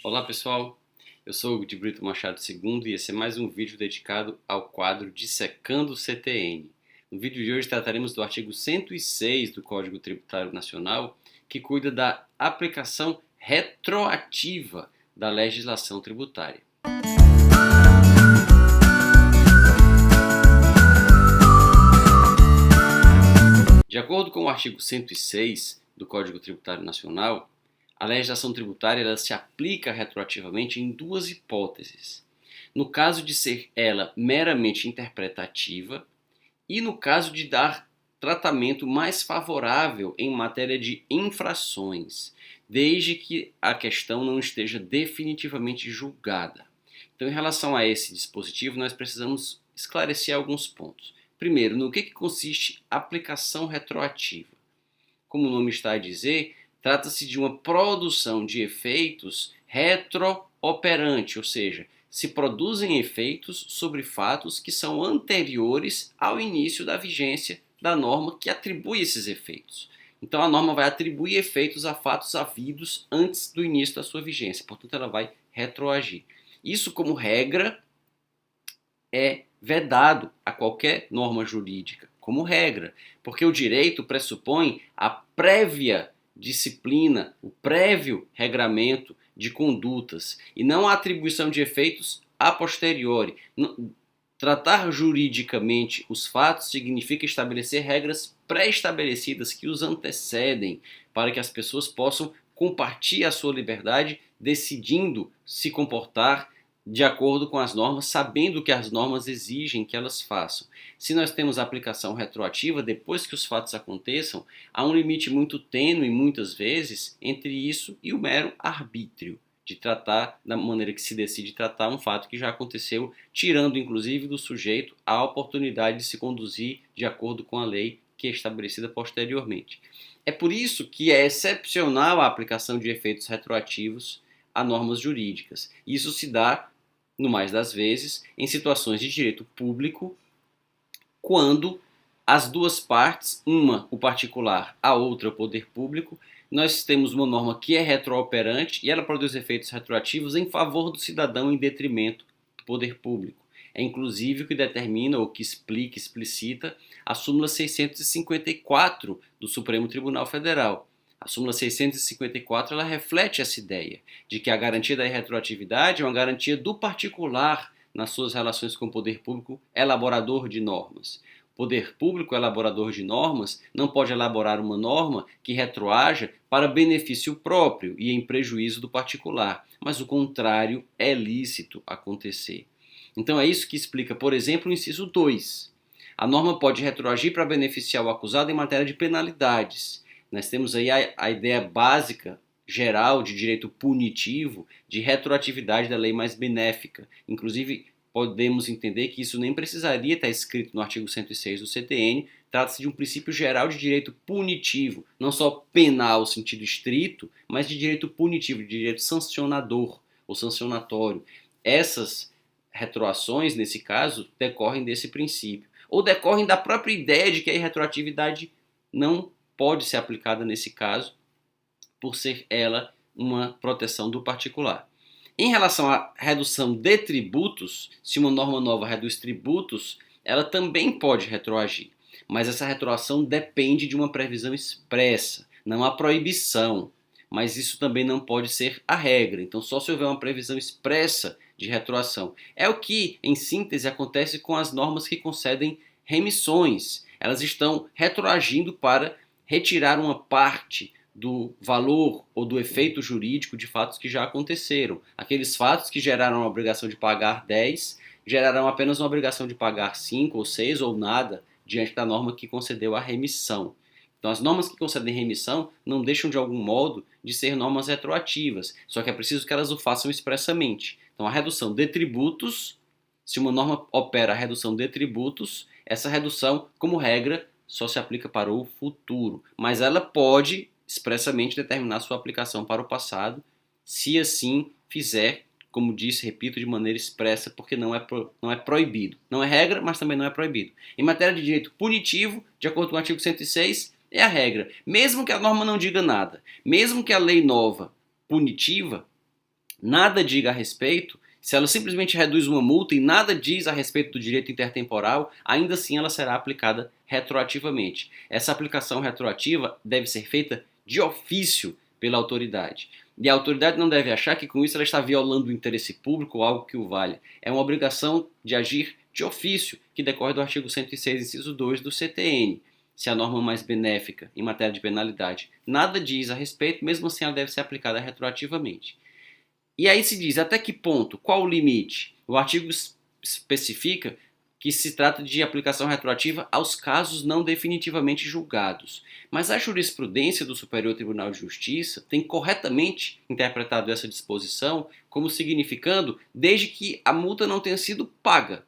Olá pessoal, eu sou Hugo de Brito Machado II e esse é mais um vídeo dedicado ao quadro Dissecando o CTN. No vídeo de hoje trataremos do artigo 106 do Código Tributário Nacional, que cuida da aplicação retroativa da legislação tributária. De acordo com o artigo 106 do Código Tributário Nacional, a legislação tributária ela se aplica retroativamente em duas hipóteses. No caso de ser ela meramente interpretativa e no caso de dar tratamento mais favorável em matéria de infrações, desde que a questão não esteja definitivamente julgada. Então, em relação a esse dispositivo, nós precisamos esclarecer alguns pontos. Primeiro, no que consiste aplicação retroativa? Como o nome está a dizer, trata-se de uma produção de efeitos retrooperante, ou seja, se produzem efeitos sobre fatos que são anteriores ao início da vigência da norma que atribui esses efeitos. Então a norma vai atribuir efeitos a fatos havidos antes do início da sua vigência, portanto ela vai retroagir. Isso, como regra, é vedado a qualquer norma jurídica, como regra, porque o direito pressupõe a prévia disciplina, o prévio regramento de condutas e não a atribuição de efeitos a posteriori. Tratar juridicamente os fatos significa estabelecer regras pré-estabelecidas que os antecedem para que as pessoas possam compartilhar a sua liberdade decidindo se comportar de acordo com as normas, sabendo que as normas exigem que elas façam. Se nós temos aplicação retroativa, depois que os fatos aconteçam, há um limite muito tênue, muitas vezes, entre isso e o mero arbítrio de tratar da maneira que se decide tratar um fato que já aconteceu, tirando inclusive do sujeito a oportunidade de se conduzir de acordo com a lei que é estabelecida posteriormente. É por isso que é excepcional a aplicação de efeitos retroativos a normas jurídicas. Isso se dá, no mais das vezes, em situações de direito público, quando as duas partes, uma o particular, a outra o poder público, nós temos uma norma que é retrooperante e ela produz efeitos retroativos em favor do cidadão em detrimento do poder público. É inclusive o que determina ou que explica, explicita a súmula 654 do Supremo Tribunal Federal. A súmula 654 ela reflete essa ideia de que a garantia da retroatividade é uma garantia do particular nas suas relações com o poder público elaborador de normas. O poder público elaborador de normas não pode elaborar uma norma que retroaja para benefício próprio e em prejuízo do particular, mas o contrário é lícito acontecer. Então é isso que explica, por exemplo, o inciso 2. A norma pode retroagir para beneficiar o acusado em matéria de penalidades. Nós temos aí a ideia básica, geral, de direito punitivo, de retroatividade da lei mais benéfica. Inclusive, podemos entender que isso nem precisaria estar escrito no artigo 106 do CTN, trata-se de um princípio geral de direito punitivo, não só penal no sentido estrito, mas de direito punitivo, de direito sancionador ou sancionatório. Essas retroações, nesse caso, decorrem desse princípio, ou decorrem da própria ideia de que a retroatividade não pode ser aplicada nesse caso, por ser ela uma proteção do particular. Em relação à redução de tributos, se uma norma nova reduz tributos, ela também pode retroagir, mas essa retroação depende de uma previsão expressa, não há proibição, mas isso também não pode ser a regra, então só se houver uma previsão expressa de retroação. É o que, em síntese, acontece com as normas que concedem remissões. Elas estão retroagindo para retirar uma parte do valor ou do efeito jurídico de fatos que já aconteceram. Aqueles fatos que geraram a obrigação de pagar 10, gerarão apenas uma obrigação de pagar 5 ou 6 ou nada diante da norma que concedeu a remissão. Então as normas que concedem remissão não deixam de algum modo de ser normas retroativas, só que é preciso que elas o façam expressamente. Então a redução de tributos, se uma norma opera a redução de tributos, essa redução, como regra, só se aplica para o futuro, mas ela pode expressamente determinar sua aplicação para o passado, se assim fizer, como disse, repito, de maneira expressa, porque não é proibido. Não é regra, mas também não é proibido. Em matéria de direito punitivo, de acordo com o artigo 106, é a regra. Mesmo que a norma não diga nada, mesmo que a lei nova punitiva nada diga a respeito, se ela simplesmente reduz uma multa e nada diz a respeito do direito intertemporal, ainda assim ela será aplicada retroativamente. Essa aplicação retroativa deve ser feita de ofício pela autoridade. E a autoridade não deve achar que com isso ela está violando o interesse público ou algo que o valha. É uma obrigação de agir de ofício, que decorre do artigo 106, inciso 2 do CTN. Se a norma mais benéfica em matéria de penalidade nada diz a respeito, mesmo assim ela deve ser aplicada retroativamente. E aí se diz até que ponto, qual o limite? O artigo especifica que se trata de aplicação retroativa aos casos não definitivamente julgados. Mas a jurisprudência do Superior Tribunal de Justiça tem corretamente interpretado essa disposição como significando desde que a multa não tenha sido paga.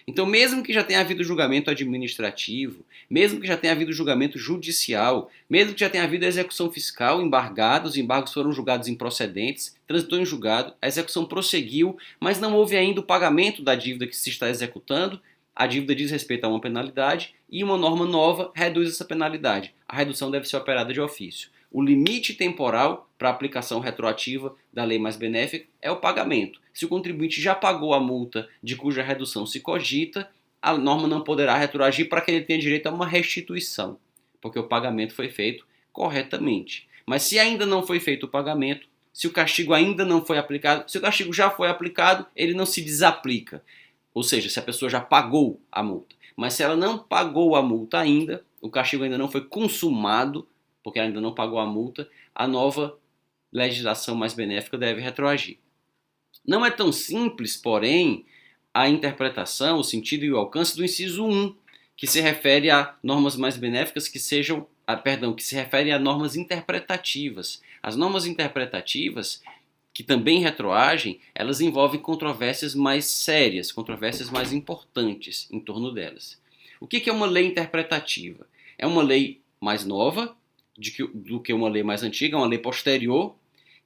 Então, mesmo que já tenha havido julgamento administrativo, mesmo que já tenha havido julgamento judicial, mesmo que já tenha havido execução fiscal embargada, os embargos foram julgados improcedentes, transitou em julgado, a execução prosseguiu, mas não houve ainda o pagamento da dívida que se está executando, a dívida diz respeito a uma penalidade e uma norma nova reduz essa penalidade. A redução deve ser operada de ofício. O limite temporal para a aplicação retroativa da lei mais benéfica é o pagamento. Se o contribuinte já pagou a multa de cuja redução se cogita, a norma não poderá retroagir para que ele tenha direito a uma restituição, porque o pagamento foi feito corretamente. Mas se ainda não foi feito o pagamento, se o castigo ainda não foi aplicado, se o castigo já foi aplicado, ele não se desaplica. Ou seja, se a pessoa já pagou a multa. Mas se ela não pagou a multa ainda, o castigo ainda não foi consumado, porque ela ainda não pagou a multa, a nova legislação mais benéfica deve retroagir. Não é tão simples, porém, a interpretação, o sentido e o alcance do inciso 1, que se refere a normas mais benéficas que se refere a normas interpretativas. As normas interpretativas, que também retroagem, elas envolvem controvérsias mais sérias, controvérsias mais importantes em torno delas. O que é uma lei interpretativa? É uma lei mais nova do que uma lei mais antiga, uma lei posterior,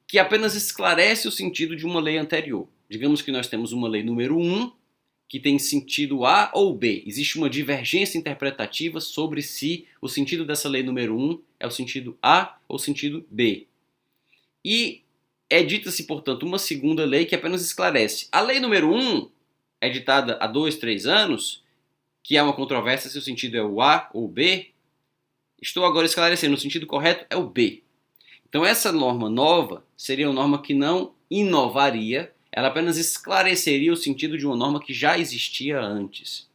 que apenas esclarece o sentido de uma lei anterior. Digamos que nós temos uma lei número 1, que tem sentido A ou B. Existe uma divergência interpretativa sobre se o sentido dessa lei número 1 é o sentido A ou o sentido B. E edita-se, portanto, uma segunda lei que apenas esclarece. A lei número 1, editada há 2, 3 anos, que é uma controvérsia se o sentido é o A ou o B, estou agora esclarecendo, o sentido correto é o B. Então essa norma nova seria uma norma que não inovaria, ela apenas esclareceria o sentido de uma norma que já existia antes.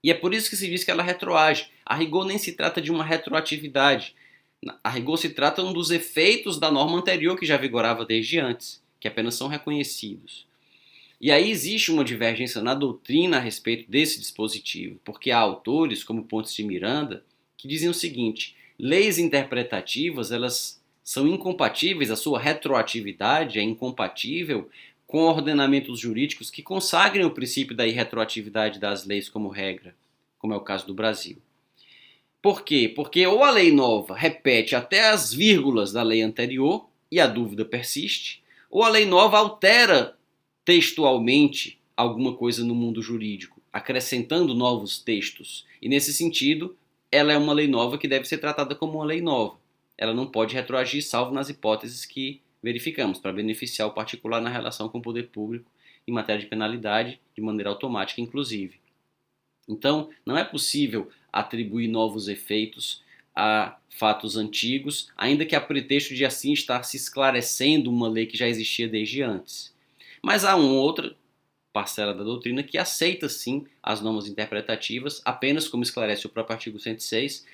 E é por isso que se diz que ela retroage. A rigor nem se trata de uma retroatividade. A rigor se trata dos efeitos da norma anterior que já vigorava desde antes, que apenas são reconhecidos. E aí existe uma divergência na doutrina a respeito desse dispositivo, porque há autores, como Pontes de Miranda, que dizem o seguinte: leis interpretativas, elas são incompatíveis, a sua retroatividade é incompatível com ordenamentos jurídicos que consagrem o princípio da irretroatividade das leis como regra, como é o caso do Brasil. Por quê? Porque ou a lei nova repete até as vírgulas da lei anterior e a dúvida persiste, ou a lei nova altera textualmente alguma coisa no mundo jurídico, acrescentando novos textos. E nesse sentido, ela é uma lei nova que deve ser tratada como uma lei nova. Ela não pode retroagir, salvo nas hipóteses que verificamos, para beneficiar o particular na relação com o poder público em matéria de penalidade, de maneira automática, inclusive. Então, não é possível atribuir novos efeitos a fatos antigos, ainda que a pretexto de assim estar se esclarecendo uma lei que já existia desde antes. Mas há uma outra parcela da doutrina que aceita sim as normas interpretativas, apenas como esclarece o próprio artigo 106,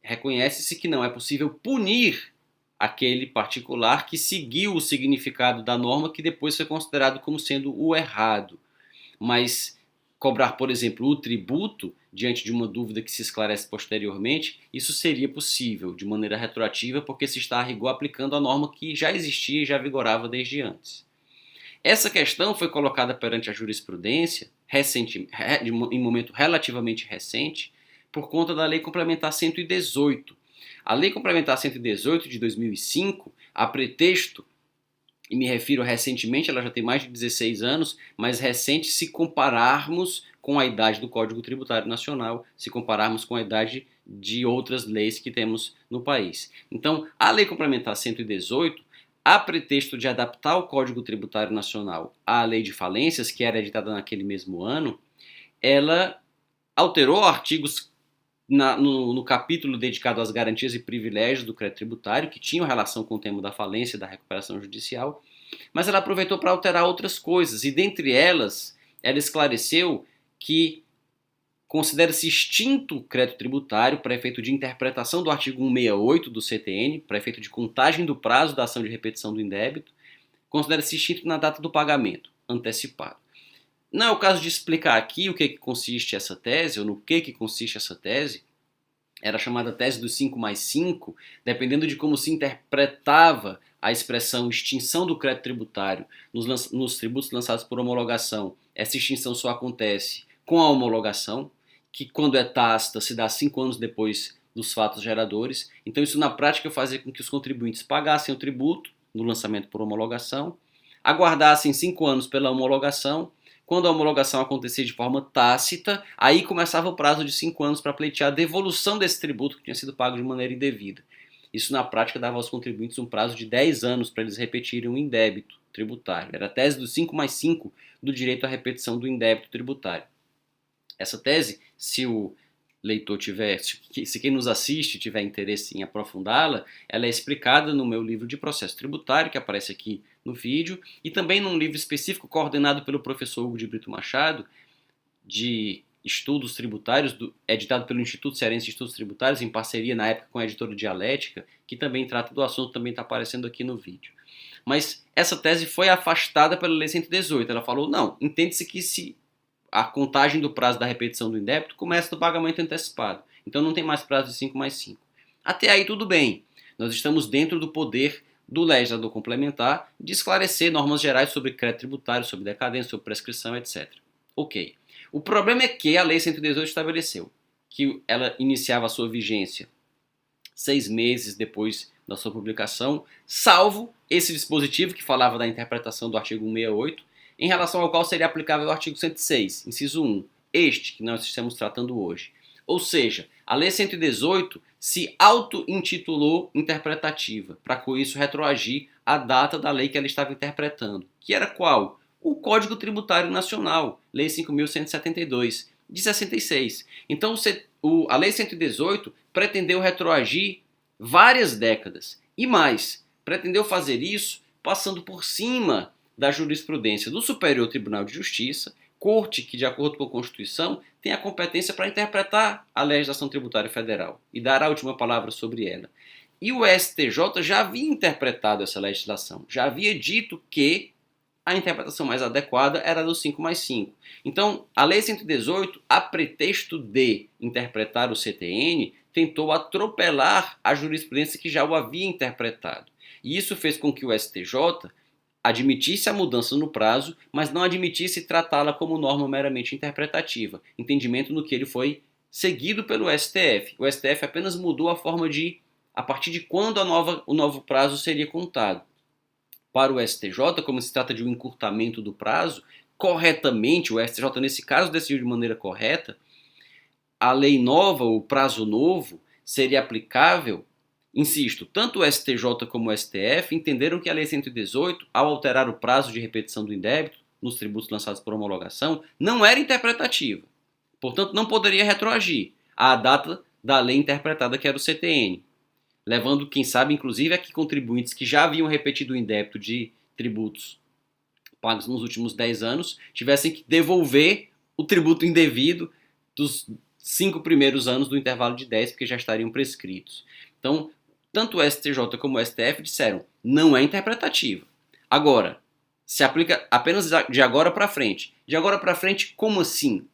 reconhece-se que não é possível punir aquele particular que seguiu o significado da norma que depois foi considerado como sendo o errado. Mas cobrar, por exemplo, o tributo diante de uma dúvida que se esclarece posteriormente, isso seria possível de maneira retroativa porque se está a rigor aplicando a norma que já existia e já vigorava desde antes. Essa questão foi colocada perante a jurisprudência em momento relativamente recente por conta da Lei Complementar 118. A Lei Complementar 118 de 2005, a pretexto, e me refiro recentemente, ela já tem mais de 16 anos, mas recente se compararmos com a idade do Código Tributário Nacional, se compararmos com a idade de outras leis que temos no país. Então, a Lei Complementar 118 a pretexto de adaptar o Código Tributário Nacional à Lei de Falências, que era editada naquele mesmo ano, ela alterou artigos no capítulo dedicado às garantias e privilégios do crédito tributário, que tinham relação com o tema da falência e da recuperação judicial, mas ela aproveitou para alterar outras coisas, e dentre elas, ela esclareceu que considera-se extinto o crédito tributário para efeito de interpretação do artigo 168 do CTN, para efeito de contagem do prazo da ação de repetição do indébito, considera-se extinto na data do pagamento antecipado. Não é o caso de explicar aqui o que consiste essa tese, ou no que consiste essa tese. Era chamada tese dos 5+5, dependendo de como se interpretava a expressão extinção do crédito tributário nos tributos lançados por homologação. Essa extinção só acontece com a homologação, que quando é tácita se dá 5 anos depois dos fatos geradores. Então isso na prática fazia com que os contribuintes pagassem o tributo no lançamento por homologação, aguardassem 5 anos pela homologação. Quando a homologação acontecia de forma tácita, aí começava o prazo de 5 anos para pleitear a devolução desse tributo que tinha sido pago de maneira indevida. Isso na prática dava aos contribuintes um prazo de 10 anos para eles repetirem o indébito tributário. Era a tese dos 5+5 do direito à repetição do indébito tributário. Essa tese, se o leitor tiver, se quem nos assiste tiver interesse em aprofundá-la, ela é explicada no meu livro de processo tributário, que aparece aqui no vídeo, e também num livro específico coordenado pelo professor Hugo de Brito Machado, de estudos tributários, editado pelo Instituto Cearense de Estudos Tributários, em parceria na época com a editora Dialética, que também trata do assunto, também está aparecendo aqui no vídeo. Mas essa tese foi afastada pela Lei 118. Ela falou, não, entende-se que se a contagem do prazo da repetição do indébito começa do pagamento antecipado. Então não tem mais prazo de 5+5. Até aí tudo bem. Nós estamos dentro do poder do legislador complementar de esclarecer normas gerais sobre crédito tributário, sobre decadência, sobre prescrição, etc. Ok. O problema é que a Lei 118 estabeleceu que ela iniciava a sua vigência 6 meses depois da sua publicação, salvo esse dispositivo que falava da interpretação do artigo 168, em relação ao qual seria aplicável o artigo 106, inciso 1, este que nós estamos tratando hoje. Ou seja, a Lei 118 se auto-intitulou interpretativa, para com isso retroagir a data da lei que ela estava interpretando, que era qual? O Código Tributário Nacional, Lei 5.172, de 66. Então, a Lei 118 pretendeu retroagir várias décadas, e mais, pretendeu fazer isso passando por cima da jurisprudência do Superior Tribunal de Justiça, corte que, de acordo com a Constituição, tem a competência para interpretar a legislação tributária federal e dar a última palavra sobre ela. E o STJ já havia interpretado essa legislação, já havia dito que a interpretação mais adequada era do 5+5. Então, a Lei 118, a pretexto de interpretar o CTN, tentou atropelar a jurisprudência que já o havia interpretado. E isso fez com que o STJ admitisse a mudança no prazo, mas não admitisse tratá-la como norma meramente interpretativa, entendimento no que ele foi seguido pelo STF. O STF apenas mudou a forma a partir de quando o novo prazo seria contado. Para o STJ, como se trata de um encurtamento do prazo, corretamente, o STJ nesse caso decidiu de maneira correta, a lei nova, o prazo novo, seria aplicável. Insisto, tanto o STJ como o STF entenderam que a Lei 118, ao alterar o prazo de repetição do indébito nos tributos lançados por homologação, não era interpretativa. Portanto, não poderia retroagir à data da lei interpretada, que era o CTN. Levando, quem sabe, inclusive, a que contribuintes que já haviam repetido o indébito de tributos pagos nos últimos 10 anos tivessem que devolver o tributo indevido dos 5 primeiros anos do intervalo de 10, porque já estariam prescritos. Então, tanto o STJ como o STF disseram, não é interpretativa. Agora, se aplica apenas de agora para frente. De agora para frente, como assim?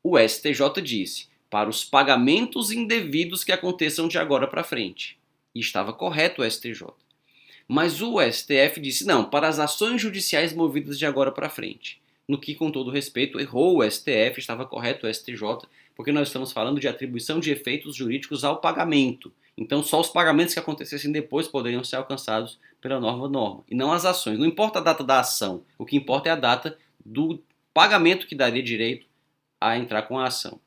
O STJ disse, para os pagamentos indevidos que aconteçam de agora para frente. E estava correto o STJ. Mas o STF disse, não, para as ações judiciais movidas de agora para frente. No que, com todo respeito, errou o STF, estava correto o STJ, porque nós estamos falando de atribuição de efeitos jurídicos ao pagamento. Então, só os pagamentos que acontecessem depois poderiam ser alcançados pela nova norma, e não as ações. Não importa a data da ação, o que importa é a data do pagamento que daria direito a entrar com a ação.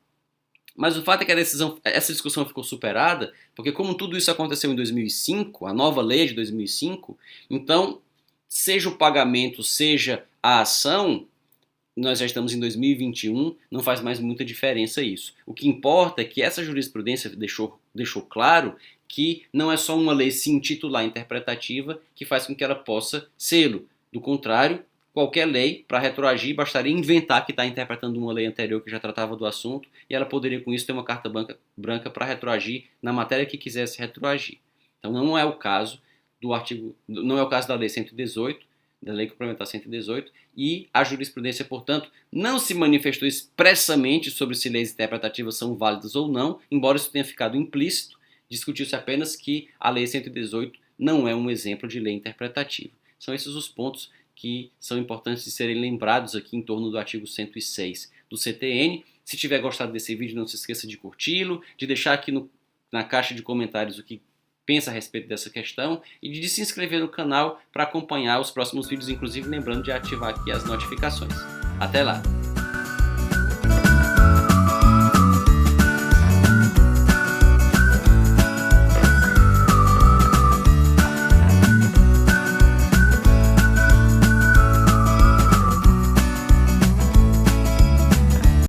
Mas o fato é que essa discussão ficou superada, porque como tudo isso aconteceu em 2005, a nova lei de 2005, então, seja o pagamento, seja a ação, nós já estamos em 2021, não faz mais muita diferença isso. O que importa é que essa jurisprudência deixou claro que não é só uma lei se intitular interpretativa que faz com que ela possa sê-lo. Do contrário, qualquer lei, para retroagir, bastaria inventar que está interpretando uma lei anterior que já tratava do assunto e ela poderia com isso ter uma carta branca para retroagir na matéria que quisesse retroagir. Então não é o caso da Lei 118, da Lei Complementar 118, e a jurisprudência, portanto, não se manifestou expressamente sobre se leis interpretativas são válidas ou não, embora isso tenha ficado implícito, discutiu-se apenas que a Lei 118 não é um exemplo de lei interpretativa. São esses os pontos que são importantes de serem lembrados aqui em torno do artigo 106 do CTN. Se tiver gostado desse vídeo, não se esqueça de curti-lo, de deixar aqui na caixa de comentários o que pensa a respeito dessa questão e de se inscrever no canal para acompanhar os próximos vídeos, inclusive lembrando de ativar aqui as notificações. Até lá!